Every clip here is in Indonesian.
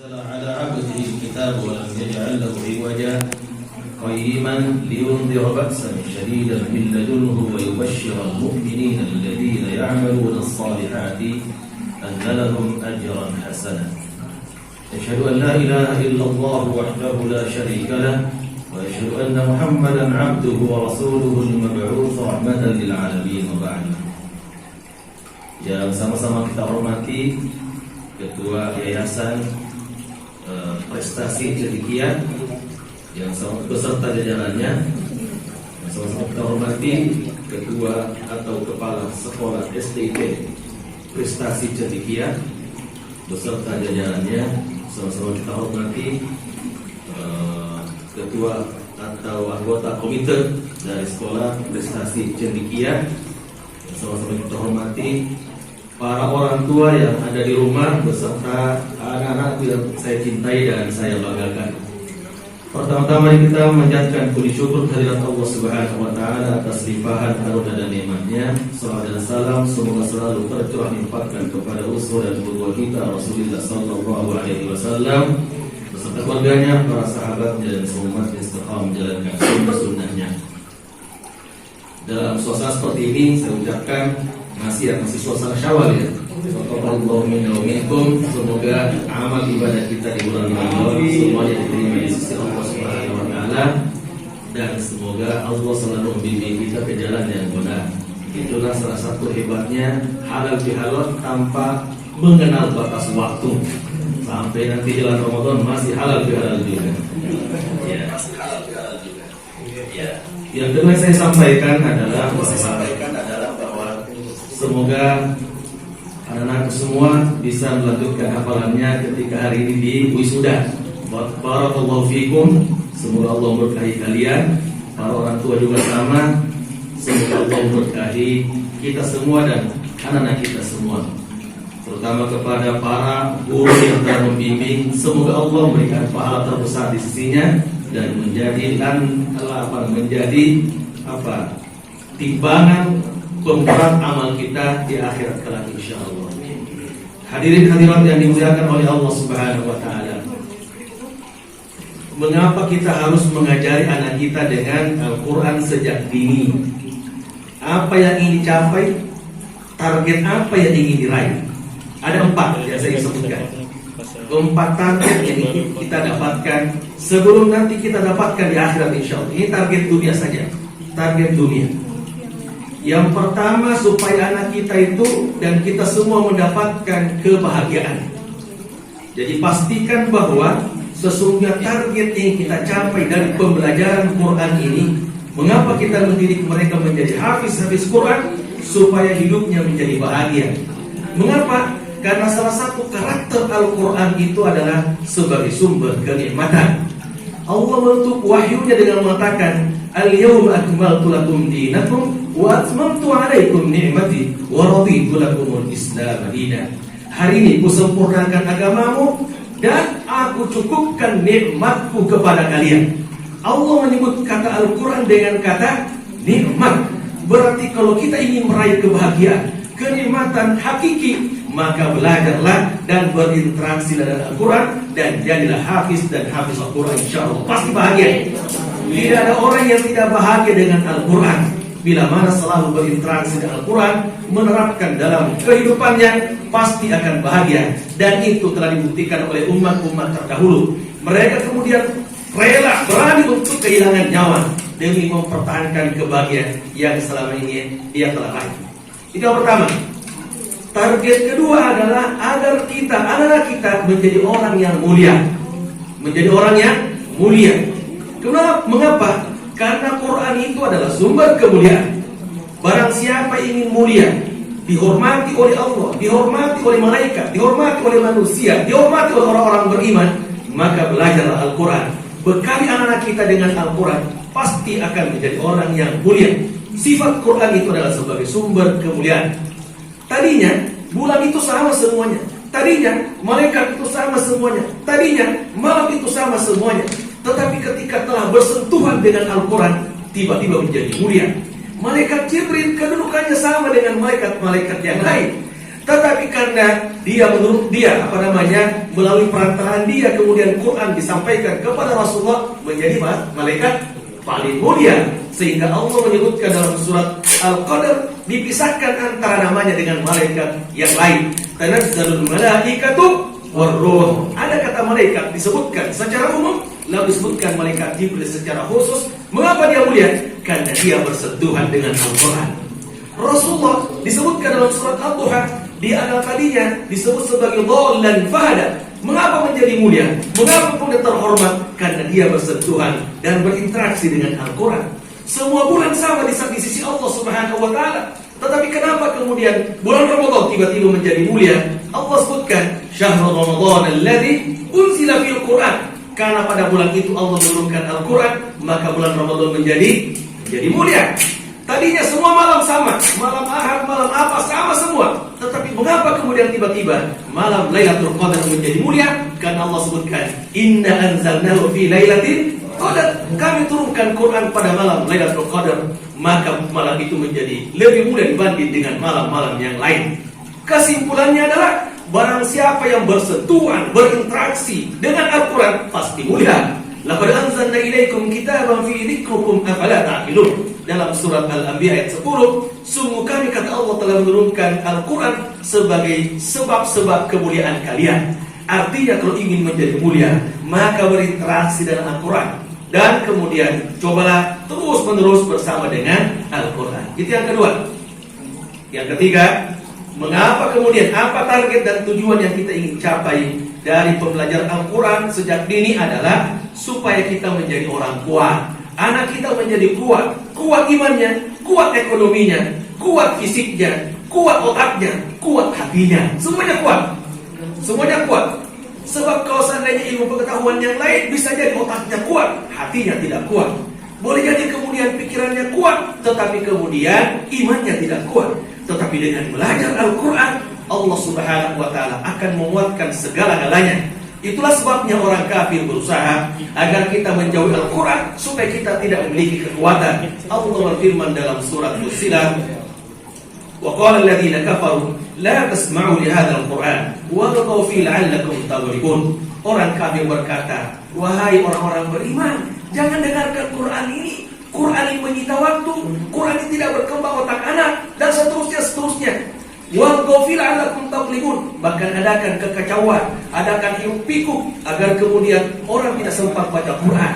أنزل على عبده الكتاب ولم يجعل له عوجا قيما لينذر بأسا شديدا من لدنه ويبشر المؤمنين الذين يعملون الصالحات أن لهم أجرا حسنا. أشهد أن لا إله إلا الله وحده لا شريك له وأشهد أن محمدا عبده ورسوله المبعوث رحمة للعالمين وبعد. Yang sama-sama kita hormati Ketua Yayasan Prestasi Cendekia yang sama beserta jajarannya, yang sama-sama kita hormati Ketua atau Kepala Sekolah STT Prestasi Cendekia beserta jajarannya, sama-sama kita hormati Ketua atau anggota komite dari Sekolah Prestasi Cendekia, yang sama-sama kita hormati para orang tua yang ada di rumah beserta anak-anak yang saya cintai dan saya banggakan. Pertama-tama kita menjadikan puji syukur kehadirat Allah Subhanahu wa taala atas limpahan karunia dan nikmatnya. Salawat dan salam semoga selalu tercurah limpahkan kepada uswah dan qudwah kita Rasulullah sallallahu alaihi wasallam beserta keluarganya, para sahabatnya dan semua umat istiqamah menjalankan sunnah-sunnahnya. Dalam suasana seperti ini saya ucapkan masih suasana Syawal ya. Allahu minna wa minkum. Semoga amal ibadah kita di bulan Ramadan semuanya diterima di sisi Allah Subhanahu wa taala dan semoga Allah selalu membimbing kita ke jalan yang benar. Itulah salah satu hebatnya halal bihalal tanpa mengenal batas waktu. Sampai nanti jalan Ramadan masih halal bihalal juga. Ya, masih halal bihalal juga. Ya. Yang kedua saya sampaikan adalah bahwa semoga anak-anak semua bisa melanjutkan hafalannya ketika hari ini di wisuda. Barakallahu fikum. Semoga Allah memberkahi kalian. Para orang tua juga sama. Semoga Allah memberkahi kita semua dan anak-anak kita semua. Terutama kepada para guru yang telah membimbing. Semoga Allah memberikan pahala terbesar di sisinya dan menjadi timbangan pemberat amal kita di akhirat kelak insyaallah. Hadirin hadirat yang dimuliakan oleh Allah Subhanahu wa taala. Mengapa kita harus mengajari anak kita dengan Al-Qur'an sejak dini? Apa yang ingin dicapai? Target apa yang ingin diraih? Ada 4 yang saya sebutkan. 4 target yang ingin kita dapatkan sebelum nanti kita dapatkan di akhirat insyaallah. Ini target dunia saja. Target dunia. Yang pertama supaya anak kita itu dan kita semua mendapatkan kebahagiaan. Jadi pastikan bahwa sesungguhnya target yang kita capai dari pembelajaran Quran ini, mengapa kita mendidik mereka menjadi hafiz Quran supaya hidupnya menjadi bahagia. Mengapa? Karena salah satu karakter Al-Quran itu adalah sebagai sumber kenikmatan. Allah menutup wahyunya dengan mengatakan, Al-yawma akmaltu lakum dinakum wa atmamtu alaikum ni'mati wa raditu lakumul Islam dinan. Hari ini ku sempurnakan agamamu dan aku cukupkan nikmatku kepada kalian. Allah menyebut kata Al-Quran dengan kata nikmat. Berarti kalau kita ingin meraih kebahagiaan, kenikmatan hakiki, maka belajarlah dan berinteraksi dengan Al-Quran dan jadilah hafiz dan hafiz Al-Quran, insyaallah pasti bahagia. Tidak ada orang yang tidak bahagia dengan Al-Quran. Bila mana selalu berinteraksi dengan Al-Quran, menerapkan dalam kehidupannya, pasti akan bahagia. Dan itu telah dibuktikan oleh umat-umat terdahulu. Mereka kemudian rela, berani untuk kehilangan nyawa demi mempertahankan kebahagiaan yang selama ini dia telah raih. Itu yang pertama. Target kedua adalah agar kita, anak-anak kita menjadi orang yang mulia. Menjadi orang yang mulia. Kenapa? Mengapa? Karena Quran itu adalah sumber kemuliaan. Barang siapa ingin mulia, dihormati oleh Allah, dihormati oleh malaikat, dihormati oleh manusia, dihormati oleh orang-orang beriman, maka belajarlah Al-Quran. Bekali anak-anak kita dengan Al-Quran, pasti akan menjadi orang yang mulia. Sifat Quran itu adalah sebagai sumber kemuliaan. Tadinya bulan itu sama semuanya. Tadinya malaikat itu sama semuanya. Tadinya malam itu sama semuanya. Tetapi ketika telah bersentuhan dengan Al-Quran, tiba-tiba menjadi mulia. Malaikat Jibril kedudukannya sama dengan malaikat-malaikat yang lain. Tetapi karena dia menurut dia melalui perantaraan dia kemudian Quran disampaikan kepada Rasulullah menjadi malaikat paling mulia, sehingga Allah menyebutkan dalam surat Al-Qadr dipisahkan antara namanya dengan malaikat yang lain. Tanazzalul malaikatu warruh. Ada kata malaikat disebutkan secara umum, lalu disebutkan malaikat Jibril secara khusus. Mengapa dia mulia? Karena dia bersentuhan dengan Al-Quran. Rasulullah disebutkan dalam surat Al-Duha, di awal tadinya disebut sebagai dhallan fahada. Mengapa menjadi mulia? Mengapa kemudian terhormat? Karena dia bersentuhan dan berinteraksi dengan Al-Quran. Semua bulan sama di sisi Allah Subhanahu wa Ta'ala. Tetapi kenapa kemudian bulan Ramadan tiba-tiba menjadi mulia? Allah sebutkan syahrul Ramadan alladzi unzila fil Quran. Karena pada bulan itu Allah menurunkan Al-Quran, maka bulan Ramadan menjadi mulia. Tadinya semua malam sama, malam Ahad, malam apa sama semua. Tetapi mengapa kemudian tiba-tiba malam Lailatul Qadar menjadi mulia? Karena Allah sebutkan inna anzalnahu fi lailatin qadar. Kami turunkan Quran pada malam Lailatul Qadar, maka malam itu menjadi lebih mulia dibanding dengan malam-malam yang lain. Kesimpulannya adalah barang siapa yang bersentuhan, berinteraksi dengan Al-Quran pasti mulia. Laqad anzalna ilaikum kitaban fi dzikrikum afala ta'qilun. Dalam surat Al-Anbiya ayat 10, sungguh kami kata Allah telah menurunkan Al-Quran sebagai sebab-sebab kemuliaan kalian. Artinya kalau ingin menjadi mulia, maka berinteraksi dengan Al-Quran. Dan kemudian cobalah terus-menerus bersama dengan Al-Quran. Itu yang kedua. Yang ketiga, mengapa kemudian, apa target dan tujuan yang kita ingin capai dari pembelajaran Al-Quran sejak dini adalah supaya kita menjadi orang kuat. Anak kita menjadi kuat imannya, kuat ekonominya, kuat fisiknya, kuat otaknya, kuat hatinya. Semuanya kuat. Sebab kalau seandainya ilmu pengetahuan yang lain bisa jadi otaknya kuat, hatinya tidak kuat. Boleh jadi kemudian pikirannya kuat, tetapi kemudian imannya tidak kuat. Tetapi dengan belajar Al-Quran, Allah Subhanahu wa Ta'ala akan menguatkan segala-galanya. Itulah sebabnya orang kafir berusaha agar kita menjauhi Al-Quran supaya kita tidak memiliki kekuatan. Allah berfirman dalam surat Fussilat, wa qala alladziina kafaru la tasma'u li hadzal Qur'an walghaw fihi la'allakum taghlibun. Orang kafir berkata, wahai orang-orang beriman, jangan dengarkan Quran ini. Quran ini menyita waktu, Quran ini tidak berkembang otak anak, dan seterusnya. Walghaw fihi la'allakum taghlibun. Bahkan adakan kekacauan, adakan hiruk pikuk agar kemudian orang tidak sempat baca Quran.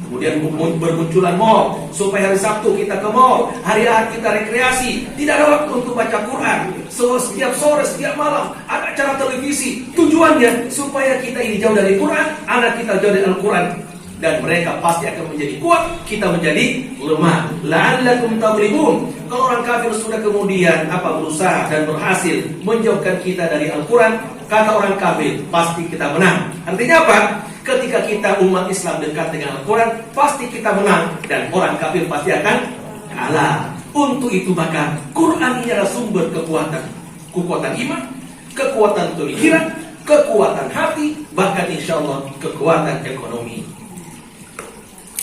Kemudian bermunculan mall, supaya hari Sabtu kita ke mall, hari Ahad kita rekreasi, tidak ada waktu untuk baca Quran. Setiap sore, setiap malam ada acara televisi. Tujuannya supaya kita ini jauh dari Quran, anak kita jauh dari Al-Quran, dan mereka pasti akan menjadi kuat, kita menjadi lemah. La'allakum taghlibun. Kalau orang kafir sudah kemudian berusaha dan berhasil menjauhkan kita dari Al-Quran, kata orang kafir pasti kita menang. Artinya apa? Ketika kita umat Islam dekat dengan Al-Quran, pasti kita menang, dan orang kafir pasti akan kalah. Untuk itu maka Quran ini adalah sumber kekuatan iman, kekuatan pemikiran, kekuatan hati, bahkan insya Allah kekuatan ekonomi.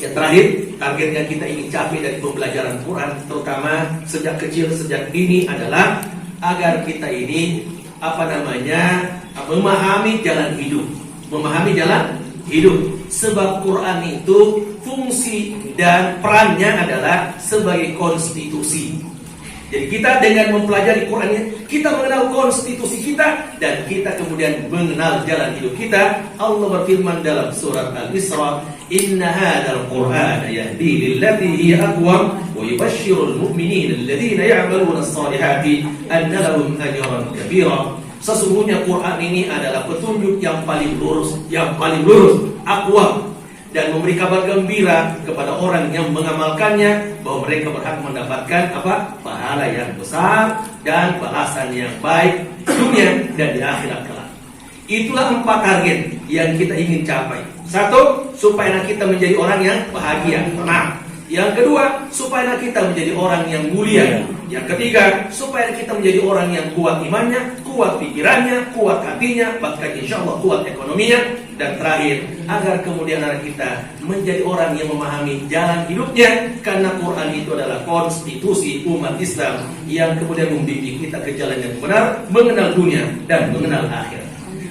Yang terakhir, target yang kita ingin capai dari pembelajaran Quran, terutama sejak kecil, sejak dini, adalah agar kita ini memahami jalan hidup. Sebab Quran itu fungsi dan perannya adalah sebagai konstitusi. Jadi kita dengan mempelajari Quran ini, kita mengenal konstitusi kita, dan kita kemudian mengenal jalan hidup kita. Allah berfirman dalam surat Al-Isra, inna hadzal Qur'ana yahdi lillati hiya aqwam wa yubashshirul mu'minina alladziina ya'maluna as-salihati anna lahum ajran kabira. Sesungguhnya Quran ini adalah petunjuk yang paling lurus, aqwam, dan memberi kabar gembira kepada orang yang mengamalkannya bahwa mereka berhak mendapatkan pahala yang besar dan balasan yang baik di dunia dan di akhirat kelak. Itulah 4 target yang kita ingin capai. 1, supaya anak kita menjadi orang yang bahagia, tenang. Yang kedua, supaya anak kita menjadi orang yang mulia. Yang ketiga, supaya kita menjadi orang yang kuat imannya, kuat pikirannya, kuat hatinya, bahkan insya Allah kuat ekonominya. Dan terakhir, agar kemudian anak kita menjadi orang yang memahami jalan hidupnya, karena Quran itu adalah konstitusi umat Islam yang kemudian membimbing kita ke jalan yang benar, mengenal dunia dan mengenal akhirat.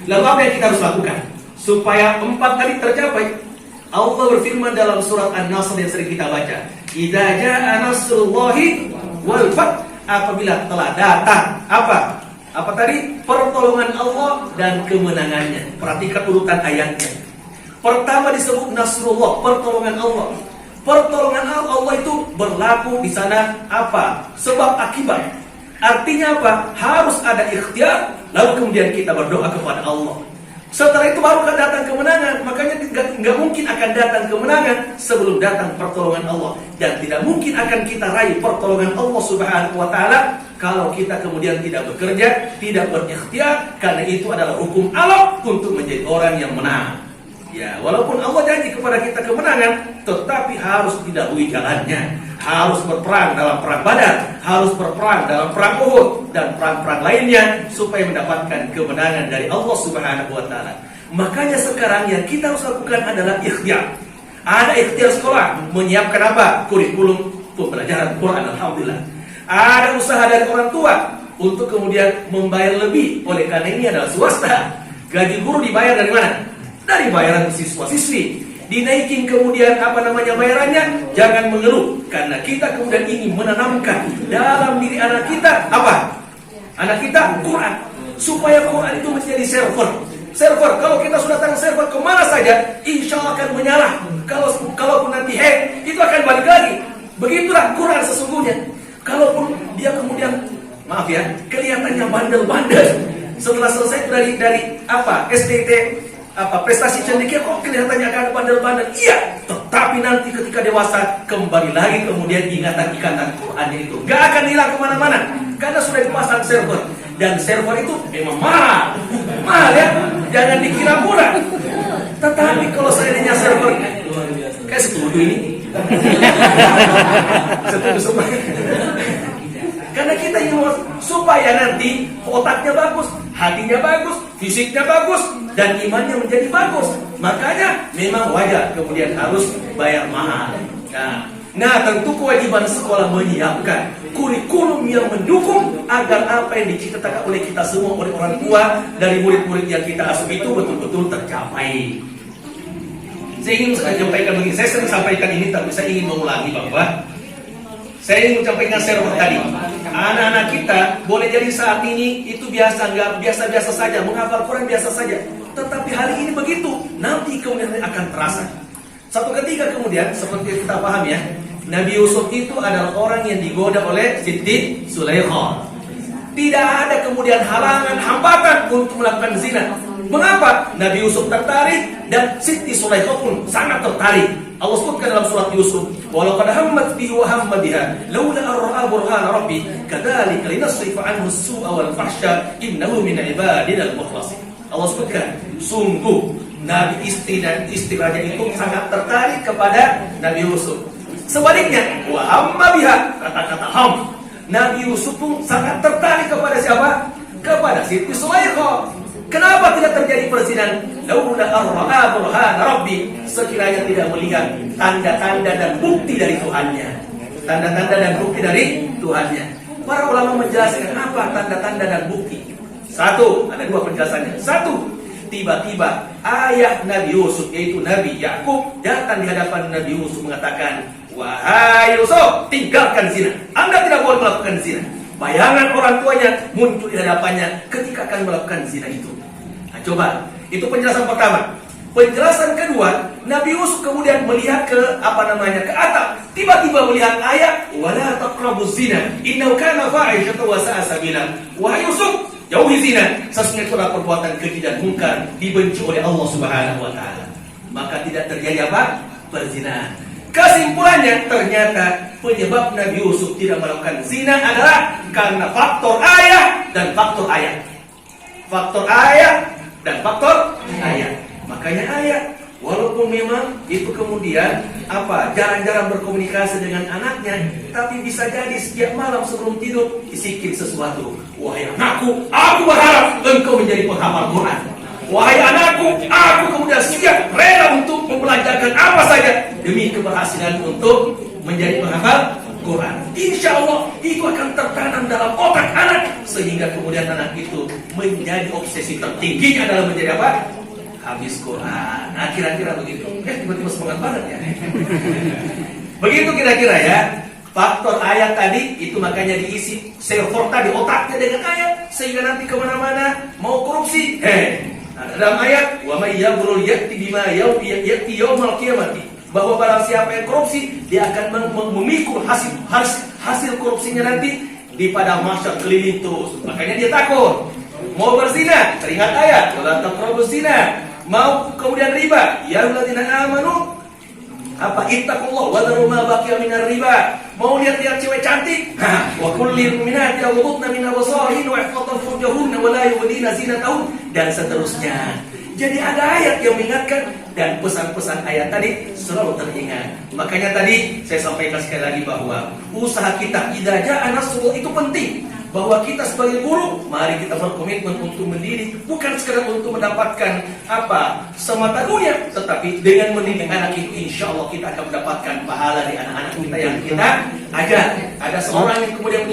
Lalu apa yang kita harus lakukan supaya 4 tadi tercapai? Allah berfirman dalam surat An-Nasr yang sering kita baca, "Idza jaa nasrullahi wal fath." Apabila telah datang apa tadi? Pertolongan Allah dan kemenangannya. Perhatikan urutan ayatnya. Pertama disebut Nasrullah, pertolongan Allah. Pertolongan Allah itu berlaku di sana apa? Sebab akibat. Artinya apa? Harus ada ikhtiar, lalu kemudian kita berdoa kepada Allah. Setelah itu baru akan datang kemenangan. Makanya nggak mungkin akan datang kemenangan sebelum datang pertolongan Allah. Dan tidak mungkin akan kita raih pertolongan Allah Subhanahu wa Ta'ala kalau kita kemudian tidak bekerja, tidak berikhtiar. Karena itu adalah hukum Allah untuk menjadi orang yang menang. Ya, walaupun Allah janji kepada kita kemenangan, tetapi harus didahului jalannya. Harus berperang dalam perang Badar, harus berperang dalam perang Uhud dan perang-perang lainnya supaya mendapatkan kemenangan dari Allah Subhanahu wa Ta'ala. Makanya sekarang yang kita harus lakukan adalah ikhtiar. Ada ikhtiar sekolah, menyiapkan apa? Kurikulum pembelajaran Quran, alhamdulillah. Ada usaha dari orang tua untuk kemudian membayar lebih. Oleh karena ini adalah swasta. Gaji guru dibayar dari mana? Dari bayaran siswa-siswi. Dinaikin kemudian bayarannya, jangan mengeluh, karena kita kemudian ingin menanamkan dalam diri anak kita apa? Anak kita Quran, supaya Quran itu menjadi server. Kalau kita sudah tanam server kemana saja, insya Allah akan menyala. Kalaupun nanti hack, itu akan balik lagi. Begitulah Quran sesungguhnya. Kalaupun dia kemudian kelihatannya bandel-bandel, setelah selesai dari STT prestasi cendekia kok kelihatannya akan bandel-bandel. Iya, tetapi nanti ketika dewasa kembali lagi kemudian ikatan Quran itu gak akan hilang kemana-mana karena sudah dipasang server. Dan server itu memang mahal ya, jangan dikira murah. Tetapi kalau seandainya server kayak setuju ini setuju. Karena kita ingin supaya nanti otaknya bagus, hatinya bagus, fisiknya bagus, dan imannya menjadi bagus. Makanya memang wajar kemudian harus bayar mahal. Nah, tentu kewajiban sekolah menyiapkan kurikulum yang mendukung agar apa yang diciptakan oleh kita semua, oleh orang tua, dari murid-murid yang kita asuh itu betul-betul tercapai. Saya ingin menyampaikan begini, saya sering sampaikan ini, tapi saya ingin mengulangi bahwa saya ingin menyampaikan server tadi. Anak-anak kita boleh jadi saat ini itu biasa saja, menghafal Quran biasa saja. Tetapi hari ini begitu, nanti kemudian akan terasa. Satu ketika kemudian, seperti kita paham ya, Nabi Yusuf itu adalah orang yang digoda oleh Siti Zulaikha. Tidak ada kemudian halangan, hambatan untuk melakukan zina. Mengapa? Nabi Yusuf tertarik dan Siti Zulaikha pun sangat tertarik. Allah sebutkan dalam surat Yusuf, walau qad hammat bihi wa hamma biha laula ar-ra'a burhana rabbi kadzalika linasrifa anhu as-su'a wal fahsya innahu min ibadina al-mukhlasin. Allah sebutkan, sungguh Nabi istri dan istri raja itu sangat tertarik kepada Nabi Yusuf. Sebaliknya, wa hamma biha, kata-kata ham, Nabi Yusuf pun sangat tertarik kepada siapa? Kepada Siti Zulaikha. Kenapa tidak terjadi perzinahan? Laula ar-ra'a burhana rabbi, sekiranya tidak melihat tanda-tanda dan bukti dari Tuhannya. Tanda-tanda dan bukti dari Tuhannya. Para ulama menjelaskan apa tanda-tanda dan bukti. Satu, ada dua penjelasannya. Satu, tiba-tiba ayah Nabi Yusuf, yaitu Nabi Yakub, datang di hadapan Nabi Yusuf mengatakan, wahai Yusuf, tinggalkan zina. Anda tidak boleh melakukan zina. Bayangan orang tuanya muncul di hadapannya ketika akan melakukan zina itu. Nah, coba, itu penjelasan pertama. Penjelasan kedua, Nabi Yusuf kemudian melihat ke atap. Tiba-tiba melihat ayat, wala taqrabuz zina, innahu kana fahishatan wa sa'a sabila. Wahai Yusuf, jauhi zina, sesungguhnya itu adalah perbuatan keji dan mungkar, dibenci oleh Allah Subhanahu wa Ta'ala. Maka tidak terjadi apa? Perzinahan. Kesimpulannya, ternyata penyebab Nabi Yusuf tidak melakukan zina adalah karena faktor ayah dan faktor ayah. Faktor ayah dan faktor ayah. Makanya ayah, walaupun memang itu kemudian jarang-jarang berkomunikasi dengan anaknya, tapi bisa jadi setiap malam sebelum tidur bisikin sesuatu. wahai anakku, aku berharap engkau menjadi penghafal Quran. Wahai anakku, aku kemudian siap rela untuk mempelajarkan apa saja demi keberhasilan untuk menjadi penghafal Quran. Insya Allah itu akan tertanam dalam otak anak, sehingga kemudian anak itu menjadi obsesi tertingginya adalah menjadi apa? Habis Quran. Nah, kira-kira begitu. Tiba-tiba semangat banget ya. Begitu kira-kira ya. Faktor ayat tadi itu makanya diisi server tadi otaknya dengan ayat, sehingga nanti kemana-mana mau korupsi. Dalam ayat wa may yaghrur ya'ti bima ya'ti yaumal qiyamati, bahwa barang siapa yang korupsi dia akan memikul hasil korupsinya nanti di padang mahsyar keliling terus. Makanya dia takut. Mau berzina, teringat ayat wala taqrabuz zina. Mau kemudian riba, ya alladzina amanu apa ittaqullah wa dharu ma baqiya minar riba. Mau lihat-lihat cewek cantik, wa kullil mu'minati yaghuddna min absarihin wa yahfazna furujahunna wa la yubdina zinatahun, dan seterusnya. Jadi ada ayat yang mengingatkan, dan pesan-pesan ayat tadi selalu teringat. Makanya tadi saya sampaikan sekali lagi bahwa usaha kita idza ja'a nasrullah itu penting. Bahwa kita sebagai guru, mari kita berkomitmen untuk mendidik, bukan sekedar untuk mendapatkan apa semata dunia, tetapi dengan mendidik anak itu, insya Allah kita akan mendapatkan pahala di anak-anak kita yang kita ajar. Ada seorang yang kemudian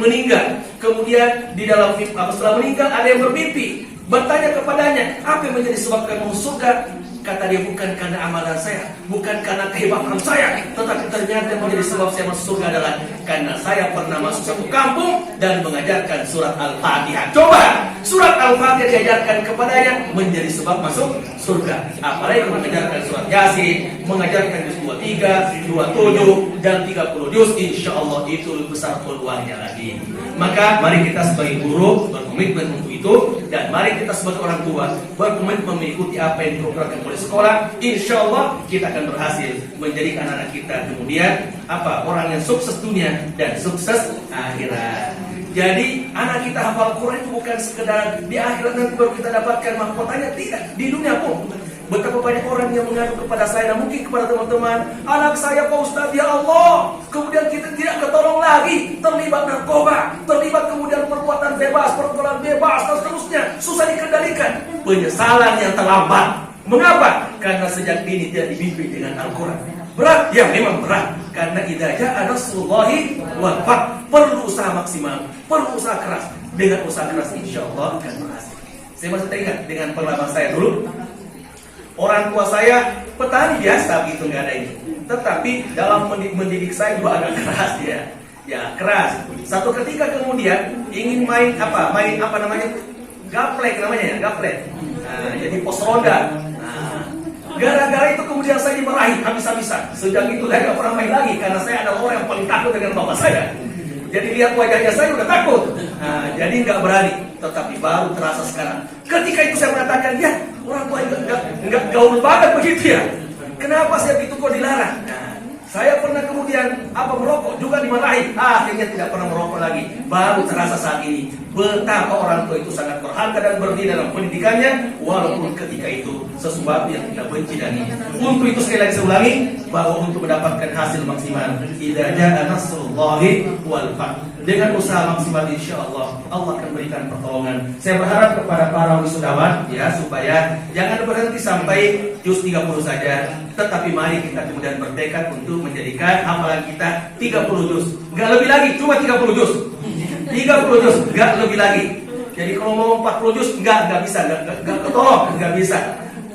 meninggal, kemudian di dalam setelah meninggal ada yang bermimpi, bertanya kepadanya, apa yang menjadi sebab kamu masuk surga? Kata dia, bukan karena amalan saya, bukan karena kehebatan saya, tetapi ternyata yang menjadi sebab saya masuk surga adalah karena saya pernah masuk satu kampung dan mengajarkan surat Al-Fatihah. Coba, surat Al-Fatihah diajarkan kepadanya menjadi sebab masuk surga. Apalagi mengajarkan surat Yasin, mengajarkan juz 23, 27 dan 30 juz, insya Allah itu lebih besar peluangnya lagi. Maka mari kita sebagai guru berkomitmen untuk itu, dan mari kita sebagai orang tua berkomitmen mengikuti apa yang diprogramkan oleh sekolah. Insya Allah kita akan berhasil menjadikan anak kita kemudian apa orang yang sukses dunia dan sukses akhirat. Jadi anak kita hafal Quran itu bukan sekedar di akhirat nanti baru kita dapatkan mahkotanya, tidak, di dunia pun. Betapa banyak orang yang mengadu kepada saya, dan mungkin kepada teman-teman, anak saya Pak Ustaz, ya Allah, kemudian kita tidak ketolong lagi, terlibat narkoba, terlibat kemudian perbuatan bebas, pergaulan bebas, dan seterusnya, susah dikendalikan. Penyesalan yang terlambat. Mengapa? Karena sejak dini tidak dibimbing dengan Al-Quran. Berat? Ya memang berat. Karena idza ja'a nasrullahi wal fath, perlu usaha maksimal, perlu usaha keras. Dengan usaha keras insya Allah akan berhasil. Saya masih teringat dengan pengalaman saya dulu. Orang tua saya petani biasa gitu, nggak ada ini. Tetapi dalam mendidik saya juga agak keras ya. Ya keras. Satu ketika kemudian ingin main apa namanya? Gaplek namanya ya, gaplek. Nah, jadi pos ronda. Nah, gara-gara itu kemudian saya dimarahi habis-habisan. Sejak itu saya nggak pernah main lagi karena saya adalah orang yang paling takut dengan bapak saya. Jadi lihat wajahnya saya udah takut. Nah, jadi nggak berani. Tetapi baru terasa sekarang. Ketika itu saya mengatakan, ya orang tua nggak gaul banget begitu ya. Kenapa saya begitu kok dilarang? Nah, saya pernah kemudian merokok juga dimarahi. Akhirnya tidak pernah merokok lagi. Baru terasa saat ini betapa orang tua itu sangat berharga dan bernilai dalam pendidikannya, walaupun ketika itu sesuatu yang kita benci dan ini. Untuk itu sekali lagi saya ulangi bahwa untuk mendapatkan hasil maksimal, idza ja'a nasrullahi wal fath, dengan usaha maksimal insya Allah Allah akan berikan pertolongan. Saya berharap kepada para wisudawan ya, supaya jangan berhenti sampai juz 30 saja, tetapi mari kita kemudian bertekad untuk menjadikan hafalan kita 30 juz, nggak lebih lagi, cuma 30 juz. 30 juz, nggak lebih lagi. Jadi kalau mau 40 juz nggak bisa, nggak ketolong, nggak bisa.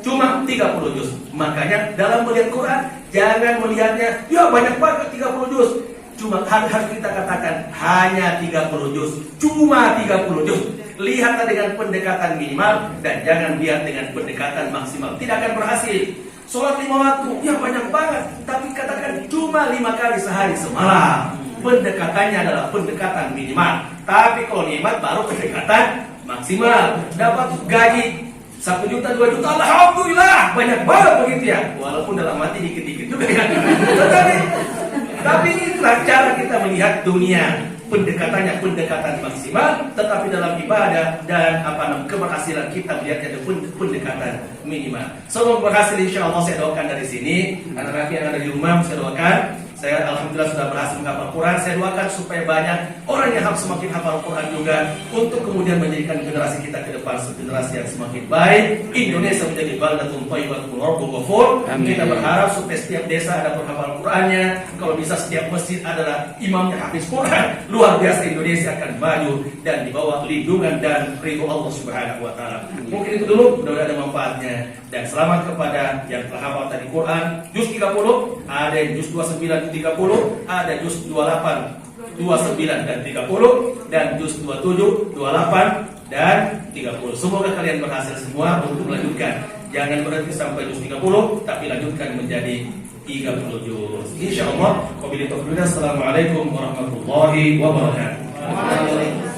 Cuma 30 juz. Makanya dalam melihat Quran jangan melihatnya ya banyak banget 30 juz. Cuma harus kita katakan hanya 30 juz, cuma 30 juz. Lihatlah dengan pendekatan minimal dan jangan lihat dengan pendekatan maksimal. Tidak akan berhasil. Sholat 5 waktu, ya banyak banget. Tapi katakan cuma 5 kali sehari semalam. Pendekatannya adalah pendekatan minimal. Tapi kalau nikmat baru pendekatan maksimal. Dapat gaji 1 juta, 2 juta, alhamdulillah, banyak banget begitu ya. Walaupun dalam hati dikit-dikit juga ya. Tapi inilah cara kita melihat dunia. Pendekatannya pendekatan maksimal, tetapi dalam ibadah dan keberhasilan kita melihatnya pendekatan minimal. Semoga berhasil insya Allah. Saya doakan dari sini. Anak-anak yang ada di rumah saya doakan Saya alhamdulillah sudah berhasil menghafal Quran. Saya doakan supaya banyak orang yang semakin hafal Quran juga, untuk kemudian menjadikan generasi kita ke depan generasi yang semakin baik. Indonesia menjadi baldatun thayyibatun rabbun ghafur. Kita berharap supaya setiap desa ada penghafal Qurannya. Kalau bisa setiap masjid adalah imamnya hafiz Quran. Luar biasa, Indonesia akan maju dan di bawah lindungan dan ridho Allah Subhanahu wa taala. Mungkin itu dulu, mudah-mudahan ada manfaatnya. Dan selamat kepada yang telah hafal tadi Quran juz 30, ada yang juz 29 30, ada juz 28 29 dan 30, dan juz 27 28 dan 30. Semoga kalian berhasil semua untuk melanjutkan. Jangan berhenti sampai juz 30, tapi lanjutkan menjadi 30 juz. Insyaallah. Wabillahi taufiq. Assalamualaikum warahmatullahi wabarakatuh.